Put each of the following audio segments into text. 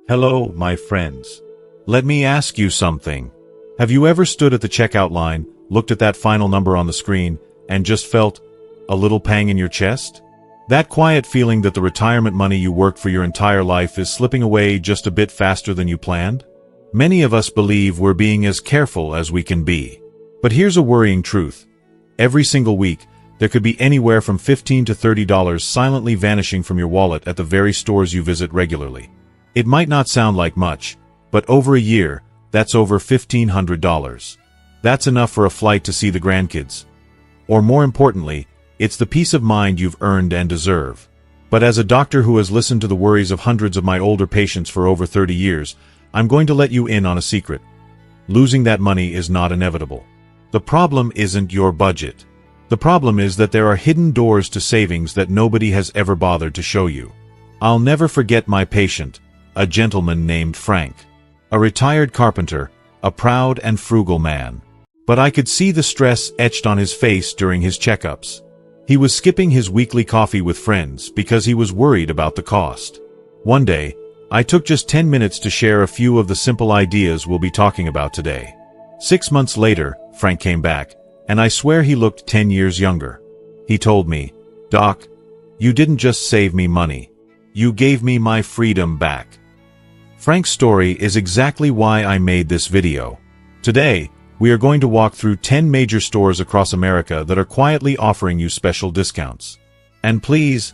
Hello, my friends. Let me ask you something. Have you ever stood at the checkout line, looked at that final number on the screen, and just felt a little pang in your chest? That quiet feeling that the retirement money you worked for your entire life is slipping away just a bit faster than you planned? Many of us believe we're being as careful as we can be. But here's a worrying truth. Every single week, there could be anywhere from $15 to $30 silently vanishing from your wallet at the very stores you visit regularly. It might not sound like much, but over a year, that's over $1,500. That's enough for a flight to see the grandkids. Or more importantly, it's the peace of mind you've earned and deserve. But as a doctor who has listened to the worries of hundreds of my older patients for over 30 years, I'm going to let you in on a secret. Losing that money is not inevitable. The problem isn't your budget. The problem is that there are hidden doors to savings that nobody has ever bothered to show you. I'll never forget my patient, a gentleman named Frank. A retired carpenter, a proud and frugal man. But I could see the stress etched on his face during his checkups. He was skipping his weekly coffee with friends because he was worried about the cost. One day, I took just 10 minutes to share a few of the simple ideas we'll be talking about today. 6 months later, Frank came back, and I swear he looked 10 years younger. He told me, "Doc, you didn't just save me money. You gave me my freedom back." Frank's story is exactly why I made this video. Today, we are going to walk through 10 major stores across America that are quietly offering you special discounts. And please,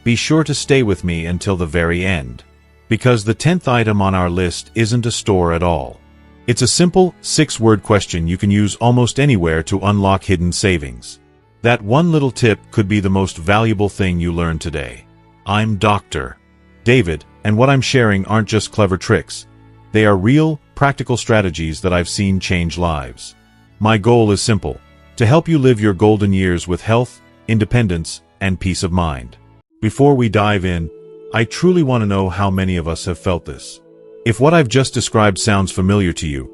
be sure to stay with me until the very end. Because the 10th item on our list isn't a store at all. It's a simple, 6-word question you can use almost anywhere to unlock hidden savings. That one little tip could be the most valuable thing you learn today. I'm Dr. David, and what I'm sharing aren't just clever tricks. They are real, practical strategies that I've seen change lives. My goal is simple: to help you live your golden years with health, independence, and peace of mind. Before we dive in, I truly want to know how many of us have felt this. If what I've just described sounds familiar to you,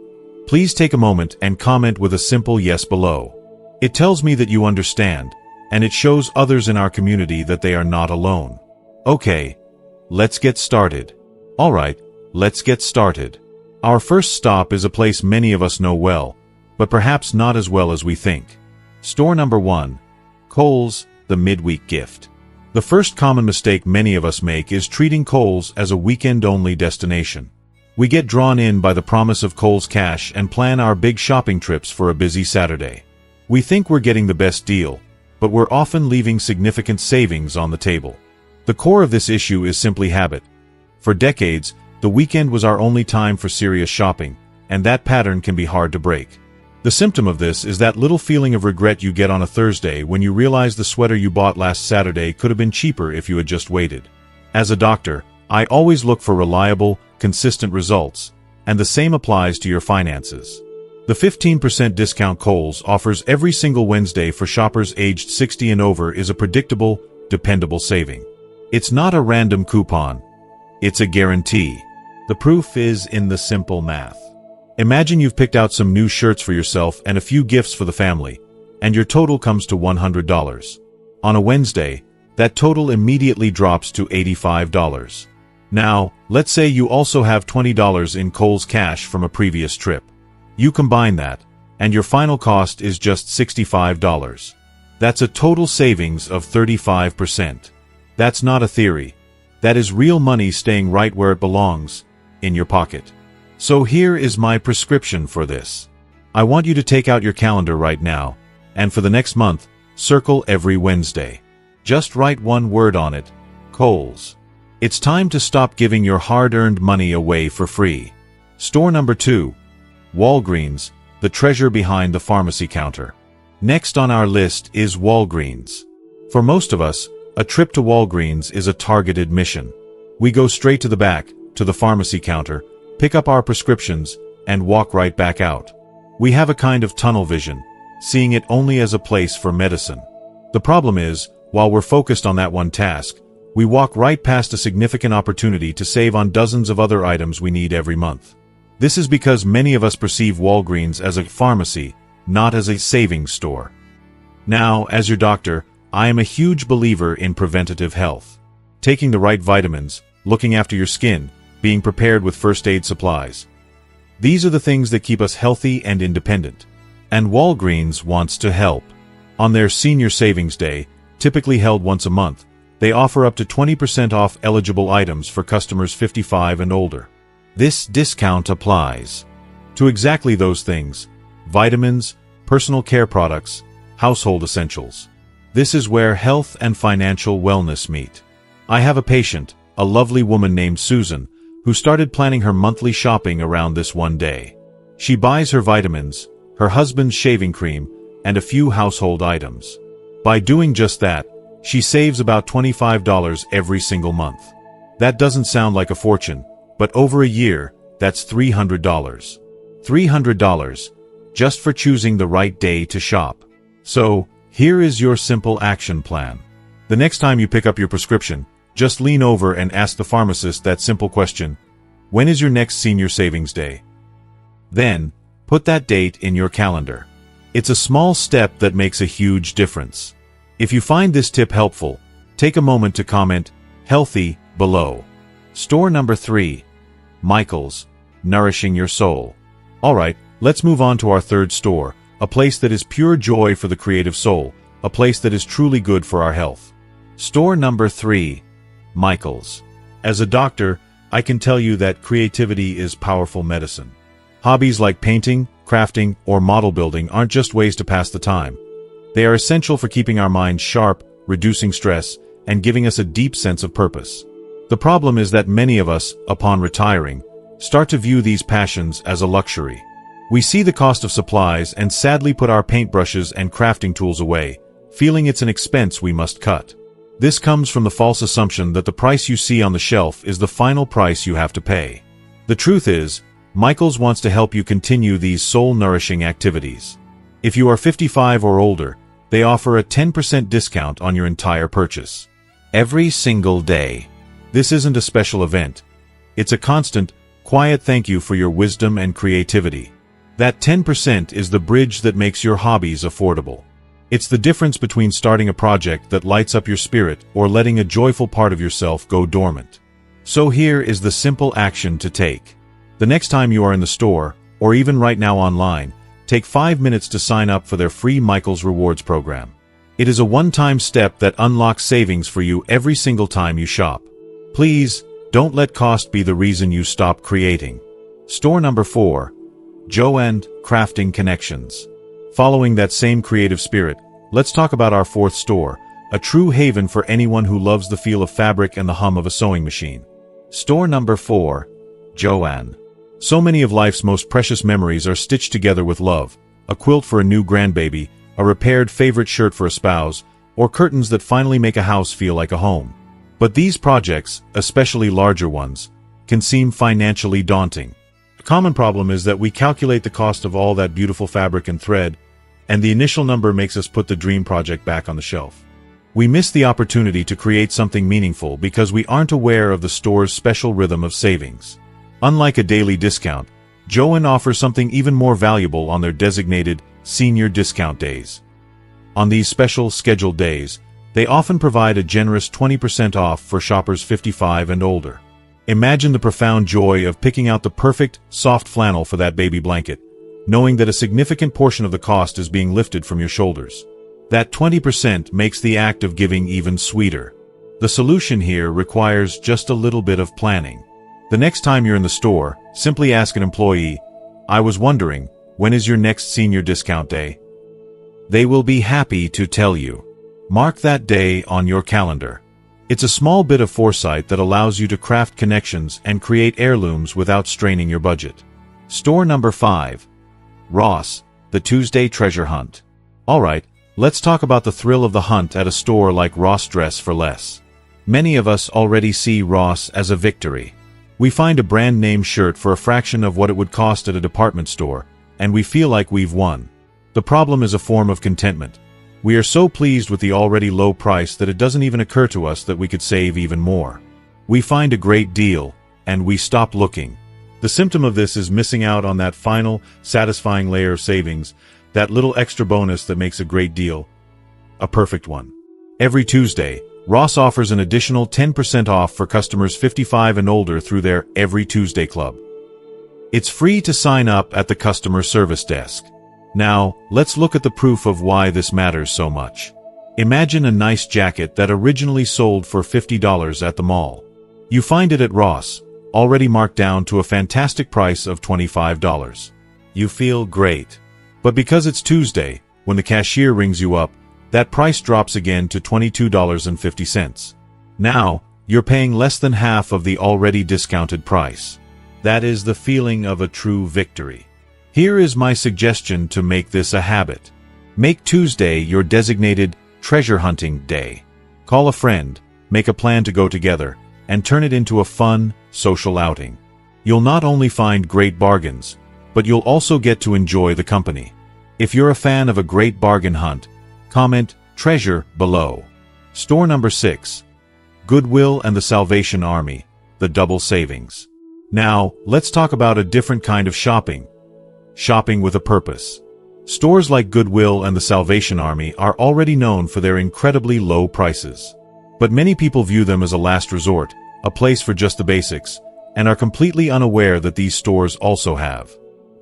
please take a moment and comment with a simple yes below. It tells me that you understand, and it shows others in our community that they are not alone. Okay, let's get started. Alright, let's get started. Our first stop is a place many of us know well, but perhaps not as well as we think. Store number 1. Kohl's, the midweek gift. The first common mistake many of us make is treating Kohl's as a weekend-only destination. We get drawn in by the promise of Kohl's cash and plan our big shopping trips for a busy Saturday. We think we're getting the best deal, but we're often leaving significant savings on the table. The core of this issue is simply habit. For decades, the weekend was our only time for serious shopping, and that pattern can be hard to break. The symptom of this is that little feeling of regret you get on a Thursday when you realize the sweater you bought last Saturday could have been cheaper if you had just waited. As a doctor, I always look for reliable, consistent results, and the same applies to your finances. The 15% discount Kohl's offers every single Wednesday for shoppers aged 60 and over is a predictable, dependable saving. It's not a random coupon. It's a guarantee. The proof is in the simple math. Imagine you've picked out some new shirts for yourself and a few gifts for the family, and your total comes to $100. On a Wednesday, that total immediately drops to $85. Now, let's say you also have $20 in Kohl's cash from a previous trip. You combine that, and your final cost is just $65. That's a total savings of 35%. That's not a theory. That is real money staying right where it belongs, in your pocket. So here is my prescription for this. I want you to take out your calendar right now, and for the next month, circle every Wednesday. Just write one word on it: Kohl's. It's time to stop giving your hard-earned money away for free. Store number 2. Walgreens, the treasure behind the pharmacy counter. Next on our list is Walgreens. For most of us, a trip to Walgreens is a targeted mission. We go straight to the back, to the pharmacy counter, pick up our prescriptions, and walk right back out. We have a kind of tunnel vision, seeing it only as a place for medicine. The problem is, while we're focused on that one task, we walk right past a significant opportunity to save on dozens of other items we need every month. This is because many of us perceive Walgreens as a pharmacy, not as a savings store. Now, as your doctor, I am a huge believer in preventative health. Taking the right vitamins, looking after your skin, being prepared with first aid supplies. These are the things that keep us healthy and independent. And Walgreens wants to help. On their Senior Savings Day, typically held once a month, they offer up to 20% off eligible items for customers 55 and older. This discount applies to exactly those things: vitamins, personal care products, household essentials. This is where health and financial wellness meet. I have a patient, a lovely woman named Susan, who started planning her monthly shopping around this one day. She buys her vitamins, her husband's shaving cream, and a few household items. By doing just that, she saves about $25 every single month. That doesn't sound like a fortune, but over a year, that's $300. $300, just for choosing the right day to shop. So, here is your simple action plan. The next time you pick up your prescription, just lean over and ask the pharmacist that simple question: when is your next Senior Savings Day? Then, put that date in your calendar. It's a small step that makes a huge difference. If you find this tip helpful, take a moment to comment "healthy" below. Store number 3. Michael's, nourishing your soul. Alright, let's move on to our third store, a place that is pure joy for the creative soul, a place that is truly good for our health. Store number 3. Michael's. As a doctor, I can tell you that creativity is powerful medicine. Hobbies like painting, crafting, or model building aren't just ways to pass the time. They are essential for keeping our minds sharp, reducing stress, and giving us a deep sense of purpose. The problem is that many of us, upon retiring, start to view these passions as a luxury. We see the cost of supplies and sadly put our paintbrushes and crafting tools away, feeling it's an expense we must cut. This comes from the false assumption that the price you see on the shelf is the final price you have to pay. The truth is, Michael's wants to help you continue these soul-nourishing activities. If you are 55 or older, they offer a 10% discount on your entire purchase. Every single day. This isn't a special event. It's a constant, quiet thank you for your wisdom and creativity. That 10% is the bridge that makes your hobbies affordable. It's the difference between starting a project that lights up your spirit or letting a joyful part of yourself go dormant. So here is the simple action to take. The next time you are in the store, or even right now online, take 5 minutes to sign up for their free Michael's Rewards program. It is a one-time step that unlocks savings for you every single time you shop. Please, don't let cost be the reason you stop creating. Store number 4. Joanne, Crafting Connections. Following that same creative spirit, let's talk about our fourth store, a true haven for anyone who loves the feel of fabric and the hum of a sewing machine. Store number 4. Joanne. So many of life's most precious memories are stitched together with love: a quilt for a new grandbaby, a repaired favorite shirt for a spouse, or curtains that finally make a house feel like a home. But these projects, especially larger ones, can seem financially daunting. A common problem is that we calculate the cost of all that beautiful fabric and thread, and the initial number makes us put the dream project back on the shelf. We miss the opportunity to create something meaningful because we aren't aware of the store's special rhythm of savings. Unlike a daily discount, Joanne offers something even more valuable on their designated senior discount days. On these special scheduled days, they often provide a generous 20% off for shoppers 55 and older. Imagine the profound joy of picking out the perfect, soft flannel for that baby blanket, knowing that a significant portion of the cost is being lifted from your shoulders. That 20% makes the act of giving even sweeter. The solution here requires just a little bit of planning. The next time you're in the store, simply ask an employee, "I was wondering, when is your next senior discount day?" They will be happy to tell you. Mark that day on your calendar. It's a small bit of foresight that allows you to craft connections and create heirlooms without straining your budget. Store number 5. Ross, the Tuesday Treasure Hunt. Alright, let's talk about the thrill of the hunt at a store like Ross Dress for Less. Many of us already see Ross as a victory. We find a brand name shirt for a fraction of what it would cost at a department store, and we feel like we've won. The problem is a form of contentment. We are so pleased with the already low price that it doesn't even occur to us that we could save even more. We find a great deal, and we stop looking. The symptom of this is missing out on that final, satisfying layer of savings, that little extra bonus that makes a great deal a perfect one. Every Tuesday, Ross offers an additional 10% off for customers 55 and older through their Every Tuesday Club. It's free to sign up at the customer service desk. Now, let's look at the proof of why this matters so much. Imagine a nice jacket that originally sold for $50 at the mall. You find it at Ross, already marked down to a fantastic price of $25. You feel great. But because it's Tuesday, when the cashier rings you up, that price drops again to $22.50. Now, you're paying less than half of the already discounted price. That is the feeling of a true victory. Here is my suggestion to make this a habit. Make Tuesday your designated treasure hunting day. Call a friend, make a plan to go together, and turn it into a fun, social outing. You'll not only find great bargains, but you'll also get to enjoy the company. If you're a fan of a great bargain hunt, comment treasure below. Store number 6. Goodwill and the Salvation Army, the double savings. Now, let's talk about a different kind of shopping. Shopping with a purpose. Stores like Goodwill and the Salvation Army are already known for their incredibly low prices. But many people view them as a last resort, a place for just the basics, and are completely unaware that these stores also have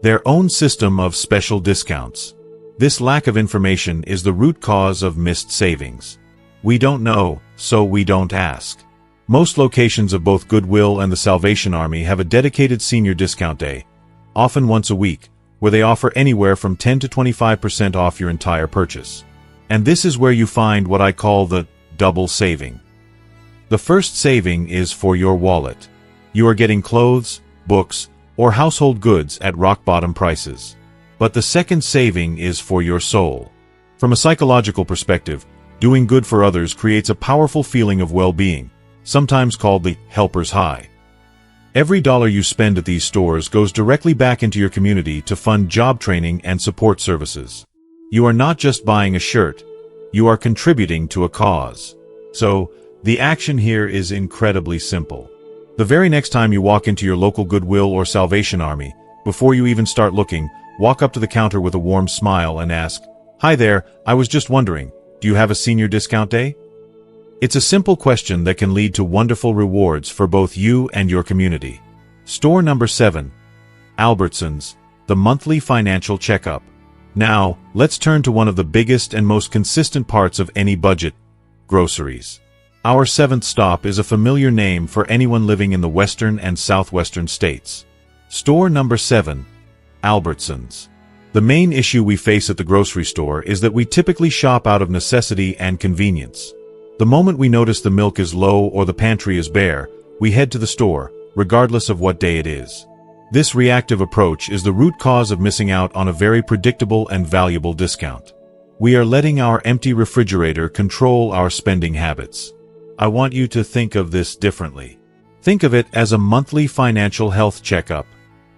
their own system of special discounts. This lack of information is the root cause of missed savings. We don't know, so we don't ask. Most locations of both Goodwill and the Salvation Army have a dedicated senior discount day, often once a week, where they offer anywhere from 10 to 25% off your entire purchase. And this is where you find what I call the double saving. The first saving is for your wallet. You are getting clothes, books, or household goods at rock-bottom prices. But the second saving is for your soul. From a psychological perspective, doing good for others creates a powerful feeling of well-being, sometimes called the helper's high. Every dollar you spend at these stores goes directly back into your community to fund job training and support services. You are not just buying a shirt, you are contributing to a cause. So, the action here is incredibly simple. The very next time you walk into your local Goodwill or Salvation Army, before you even start looking, walk up to the counter with a warm smile and ask, "Hi there, I was just wondering, do you have a senior discount day?" It's a simple question that can lead to wonderful rewards for both you and your community. Store number 7. Albertsons, the monthly financial checkup. Now, let's turn to one of the biggest and most consistent parts of any budget, groceries. Our 7th stop is a familiar name for anyone living in the western and southwestern states. Store number 7. Albertsons. The main issue we face at the grocery store is that we typically shop out of necessity and convenience. The moment we notice the milk is low or the pantry is bare, we head to the store, regardless of what day it is. This reactive approach is the root cause of missing out on a very predictable and valuable discount. We are letting our empty refrigerator control our spending habits. I want you to think of this differently. Think of it as a monthly financial health checkup.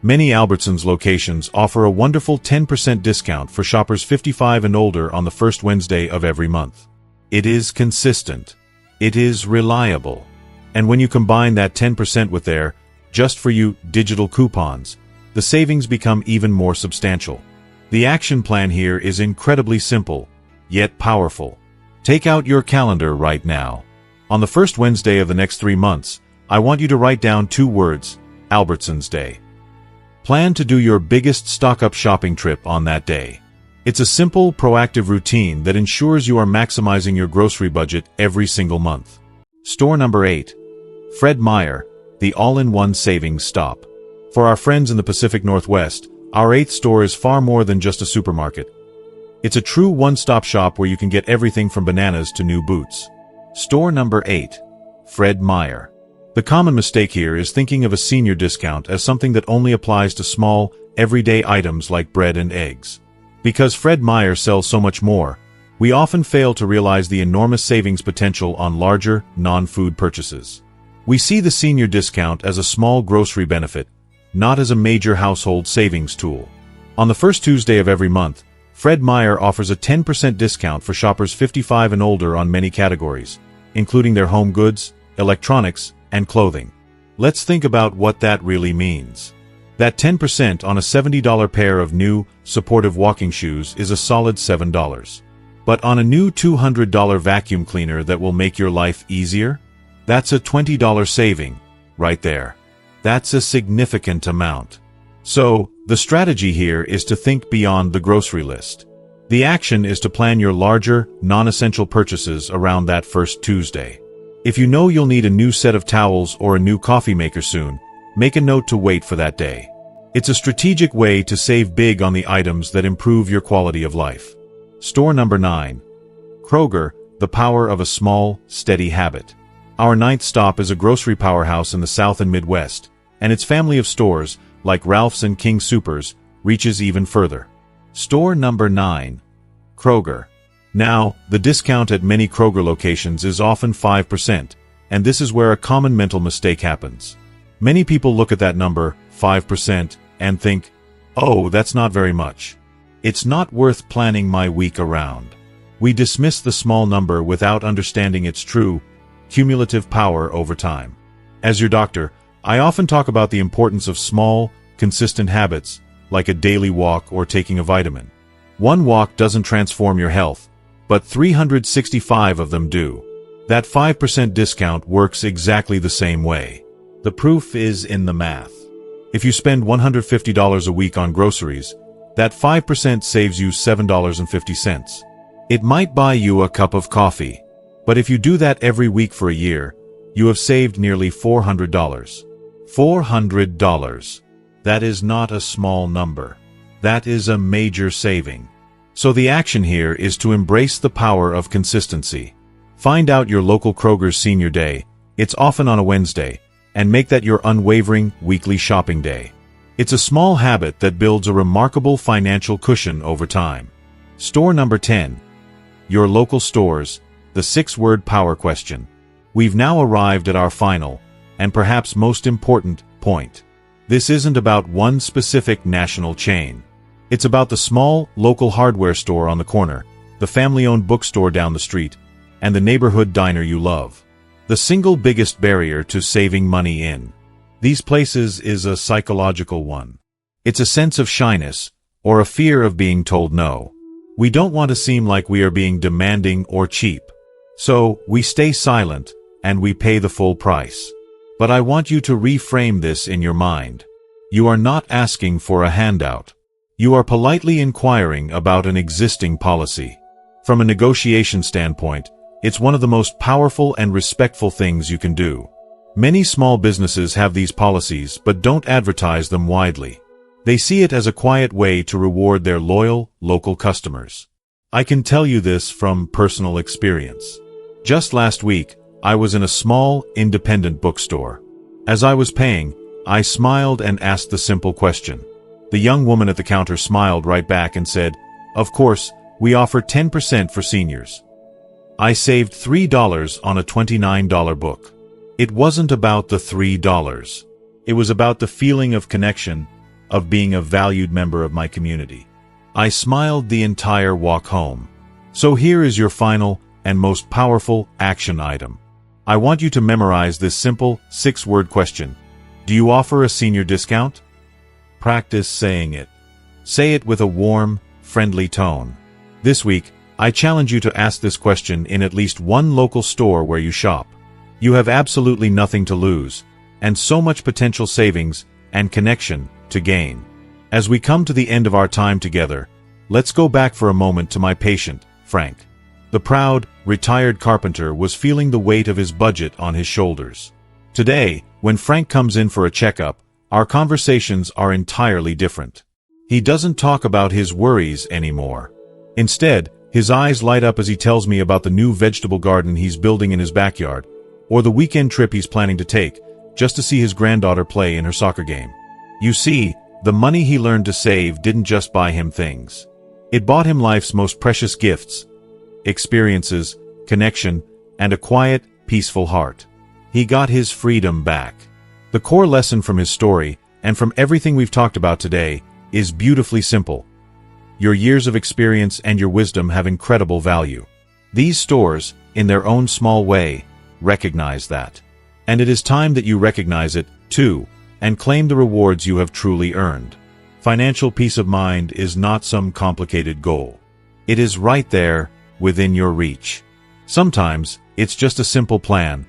Many Albertsons locations offer a wonderful 10% discount for shoppers 55 and older on the first Wednesday of every month. It is consistent. It is reliable. And when you combine that 10% with their, just for you, digital coupons, the savings become even more substantial. The action plan here is incredibly simple, yet powerful. Take out your calendar right now. On the first Wednesday of the next 3 months, I want you to write down 2 words, Albertsons Day. Plan to do your biggest stock-up shopping trip on that day. It's a simple, proactive routine that ensures you are maximizing your grocery budget every single month. Store number 8. Fred Meyer, the all-in-one savings stop. For our friends in the Pacific Northwest, our 8th store is far more than just a supermarket. It's a true one-stop shop where you can get everything from bananas to new boots. Store number 8. Fred Meyer. The common mistake here is thinking of a senior discount as something that only applies to small, everyday items like bread and eggs. Because Fred Meyer sells so much more, we often fail to realize the enormous savings potential on larger, non-food purchases. We see the senior discount as a small grocery benefit, not as a major household savings tool. On the first Tuesday of every month, Fred Meyer offers a 10% discount for shoppers 55 and older on many categories, including their home goods, electronics, and clothing. Let's think about what that really means. That 10% on a $70 pair of new, supportive walking shoes is a solid $7. But on a new $200 vacuum cleaner that will make your life easier? That's a $20 saving, right there. That's a significant amount. So, the strategy here is to think beyond the grocery list. The action is to plan your larger, non-essential purchases around that first Tuesday. If you know you'll need a new set of towels or a new coffee maker soon, make a note to wait for that day. It's a strategic way to save big on the items that improve your quality of life. Store number 9. Kroger, the power of a small, steady habit. Our 9th stop is a grocery powerhouse in the South and Midwest, and its family of stores, like Ralph's and King Soopers, reaches even further. Store number 9. Kroger. Now, the discount at many Kroger locations is often 5%, and this is where a common mental mistake happens. Many people look at that number, 5%, and think, oh, that's not very much. It's not worth planning my week around. We dismiss the small number without understanding its true, cumulative power over time. As your doctor, I often talk about the importance of small, consistent habits, like a daily walk or taking a vitamin. One walk doesn't transform your health, but 365 of them do. That 5% discount works exactly the same way. The proof is in the math. If you spend $150 a week on groceries, that 5% saves you $7.50. It might buy you a cup of coffee, but if you do that every week for a year, you have saved nearly $400. $400. That is not a small number. That is a major saving. So the action here is to embrace the power of consistency. Find out your local Kroger's Senior Day, it's often on a Wednesday, and make that your unwavering weekly shopping day. It's a small habit that builds a remarkable financial cushion over time. Store number 10. Your local stores, the 6-word power question. We've now arrived at our final, and perhaps most important, point. This isn't about one specific national chain. It's about the small, local hardware store on the corner, the family-owned bookstore down the street, and the neighborhood diner you love. The single biggest barrier to saving money in these places is a psychological one. It's a sense of shyness, or a fear of being told no. We don't want to seem like we are being demanding or cheap. So, we stay silent, and we pay the full price. But I want you to reframe this in your mind. You are not asking for a handout. You are politely inquiring about an existing policy. From a negotiation standpoint, it's one of the most powerful and respectful things you can do. Many small businesses have these policies but don't advertise them widely. They see it as a quiet way to reward their loyal, local customers. I can tell you this from personal experience. Just last week, I was in a small, independent bookstore. As I was paying, I smiled and asked the simple question. The young woman at the counter smiled right back and said, "Of course, we offer 10% for seniors." I saved $3 on a $29 book. It wasn't about the $3. It was about the feeling of connection, of being a valued member of my community. I smiled the entire walk home. So here is your final and most powerful action item. I want you to memorize this simple 6-word question. Do you offer a senior discount? Practice saying it. Say it with a warm, friendly tone. This week, I challenge you to ask this question in at least one local store where you shop. You have absolutely nothing to lose, and so much potential savings and connection to gain. As we come to the end of our time together, let's go back for a moment to my patient, Frank. The proud, retired carpenter was feeling the weight of his budget on his shoulders. Today, when Frank comes in for a checkup, our conversations are entirely different. He doesn't talk about his worries anymore. Instead, his eyes light up as he tells me about the new vegetable garden he's building in his backyard, or the weekend trip he's planning to take, just to see his granddaughter play in her soccer game. You see, the money he learned to save didn't just buy him things. It bought him life's most precious gifts, experiences, connection, and a quiet, peaceful heart. He got his freedom back. The core lesson from his story, and from everything we've talked about today, is beautifully simple. Your years of experience and your wisdom have incredible value. These stores, in their own small way, recognize that. And it is time that you recognize it, too, and claim the rewards you have truly earned. Financial peace of mind is not some complicated goal. It is right there, within your reach. Sometimes, it's just a simple plan,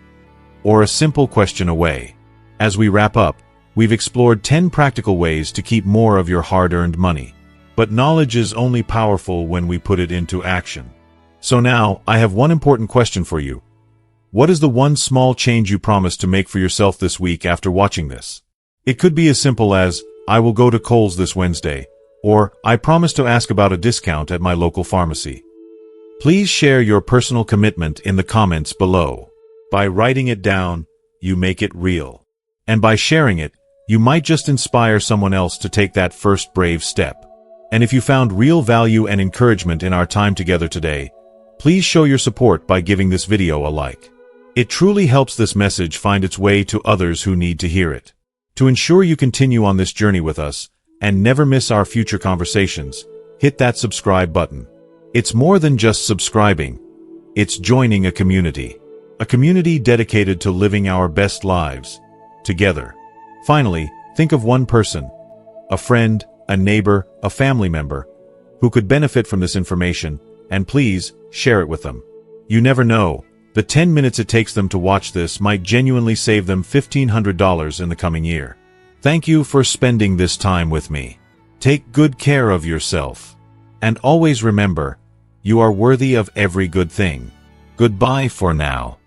or a simple question away. As we wrap up, we've explored 10 practical ways to keep more of your hard-earned money. But knowledge is only powerful when we put it into action. So now, I have one important question for you. What is the one small change you promise to make for yourself this week after watching this? It could be as simple as, I will go to Kohl's this Wednesday, or I promise to ask about a discount at my local pharmacy. Please share your personal commitment in the comments below. By writing it down, you make it real. And by sharing it, you might just inspire someone else to take that first brave step. And if you found real value and encouragement in our time together today, please show your support by giving this video a like. It truly helps this message find its way to others who need to hear it. To ensure you continue on this journey with us, and never miss our future conversations, hit that subscribe button. It's more than just subscribing. It's joining a community. A community dedicated to living our best lives, together. Finally, think of one person, a friend, a neighbor, a family member, who could benefit from this information, and please, share it with them. You never know, the 10 minutes it takes them to watch this might genuinely save them $1,500 in the coming year. Thank you for spending this time with me. Take good care of yourself. And always remember, you are worthy of every good thing. Goodbye for now.